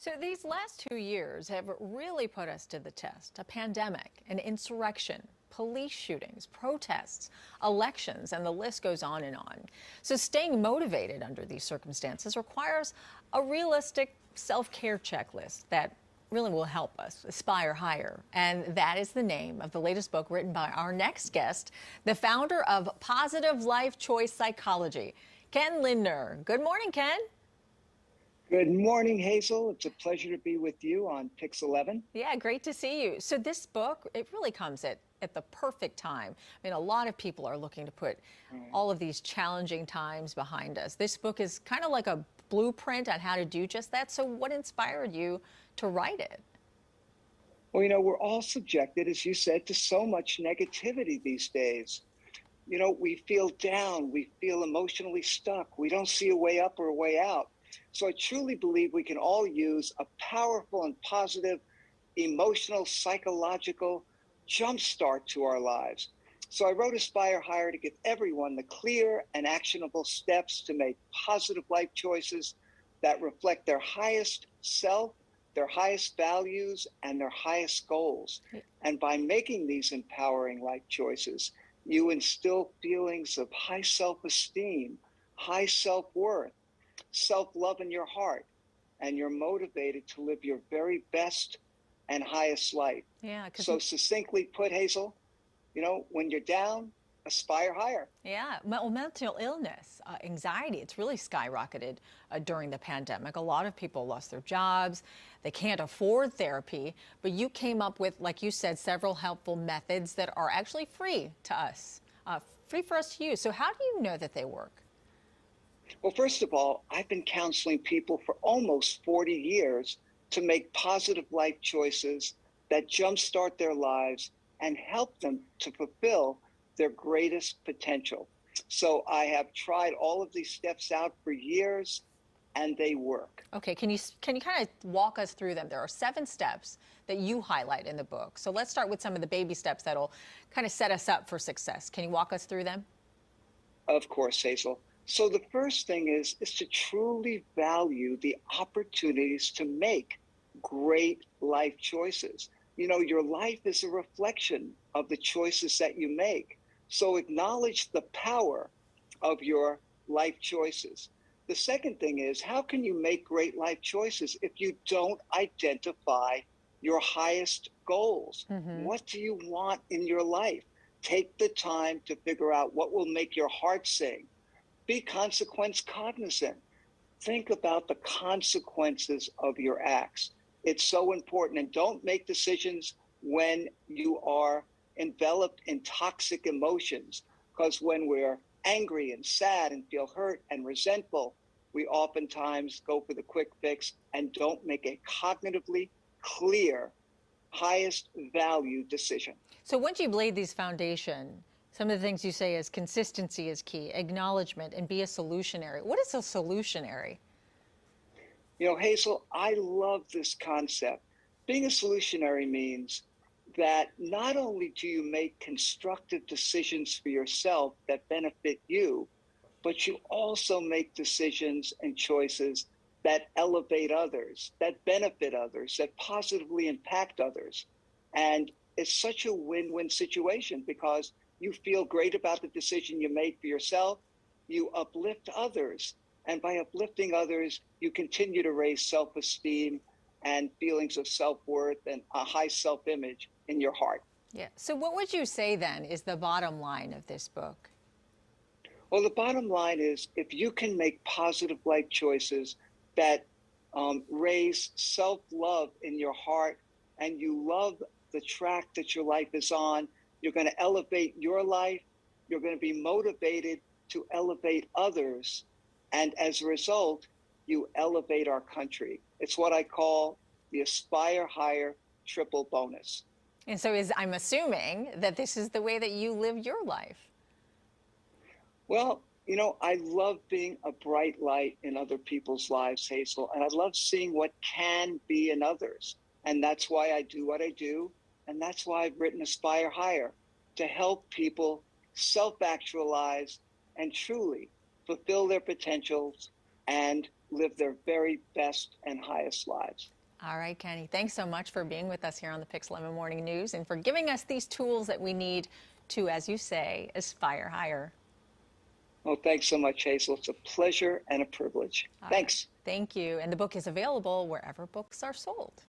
So these last 2 years have really put us to the test. A pandemic, an insurrection, police shootings, protests, elections, and the list goes on and on. So staying motivated under these circumstances requires a realistic self-care checklist that really will help us aspire higher. And that is the name of the latest book written by our next guest, the founder of Positive Life Choice Psychology, Ken Lindner. Good morning, Ken. Good morning, Hazel. It's a pleasure to be with you on PIX11. Yeah, great to see you. So this book, it really comes at the perfect time. I mean, a lot of people are looking to put all of these challenging times behind us. This book is kind of like a blueprint on how to do just that. So what inspired you to write it? Well, we're all subjected, as you said, to so much negativity these days. We feel down, we feel emotionally stuck, we don't see a way up or a way out. So I truly believe we can all use a powerful and positive emotional, psychological jumpstart to our lives. So I wrote Aspire Higher to give everyone the clear and actionable steps to make positive life choices that reflect their highest self, their highest values, and their highest goals. And by making these empowering life choices, you instill feelings of high self-esteem, high self-worth, self-love in your heart, and you're motivated to live your very best and highest life. Yeah. So succinctly put, Hazel, when you're down, aspire higher. Yeah. Well, mental illness, anxiety, it's really skyrocketed during the pandemic. A lot of people lost their jobs. They can't afford therapy. But you came up with, like you said, several helpful methods that are actually free to us, free for us to use. So how do you know that they work? Well, first of all, I've been counseling people for almost 40 years to make positive life choices that jumpstart their lives and help them to fulfill their greatest potential. So I have tried all of these steps out for years, and they work. Okay, can you kind of walk us through them? There are 7 steps that you highlight in the book. So let's start with some of the baby steps that'll kind of set us up for success. Can you walk us through them? Of course, Hazel. So the first thing is to truly value the opportunities to make great life choices. Your life is a reflection of the choices that you make. So acknowledge the power of your life choices. The second thing is, how can you make great life choices if you don't identify your highest goals? What do you want in your life? Take the time to figure out what will make your heart sing. Be consequence cognizant. Think about the consequences of your acts. It's so important. And don't make decisions when you are enveloped in toxic emotions, because when we're angry and sad and feel hurt and resentful, we oftentimes go for the quick fix and don't make a cognitively clear, highest value decision. So once you've laid these foundation, some of the things you say is consistency is key, acknowledgement, and be a solutionary. What is a solutionary? Hazel, I love this concept. Being a solutionary means that not only do you make constructive decisions for yourself that benefit you, but you also make decisions and choices that elevate others, that benefit others, that positively impact others. And it's such a win-win situation because you feel great about the decision you made for yourself, you uplift others, and by uplifting others, you continue to raise self-esteem and feelings of self-worth and a high self-image in your heart. Yeah. So what would you say then is the bottom line of this book? Well, the bottom line is if you can make positive life choices that raise self-love in your heart and you love the track that your life is on, you're going to elevate your life. You're going to be motivated to elevate others. And as a result, you elevate our country. It's what I call the Aspire Higher triple bonus. And so I'm assuming that this is the way that you live your life. Well, I love being a bright light in other people's lives, Hazel, and I love seeing what can be in others. And that's why I do what I do. And that's why I've written Aspire Higher, to help people self-actualize and truly fulfill their potentials and live their very best and highest lives. All right, Kenny, thanks so much for being with us here on the PIX11 Morning News and for giving us these tools that we need to, as you say, aspire higher. Well, thanks so much, Hazel. It's a pleasure and a privilege. Thanks. Thank you. And the book is available wherever books are sold.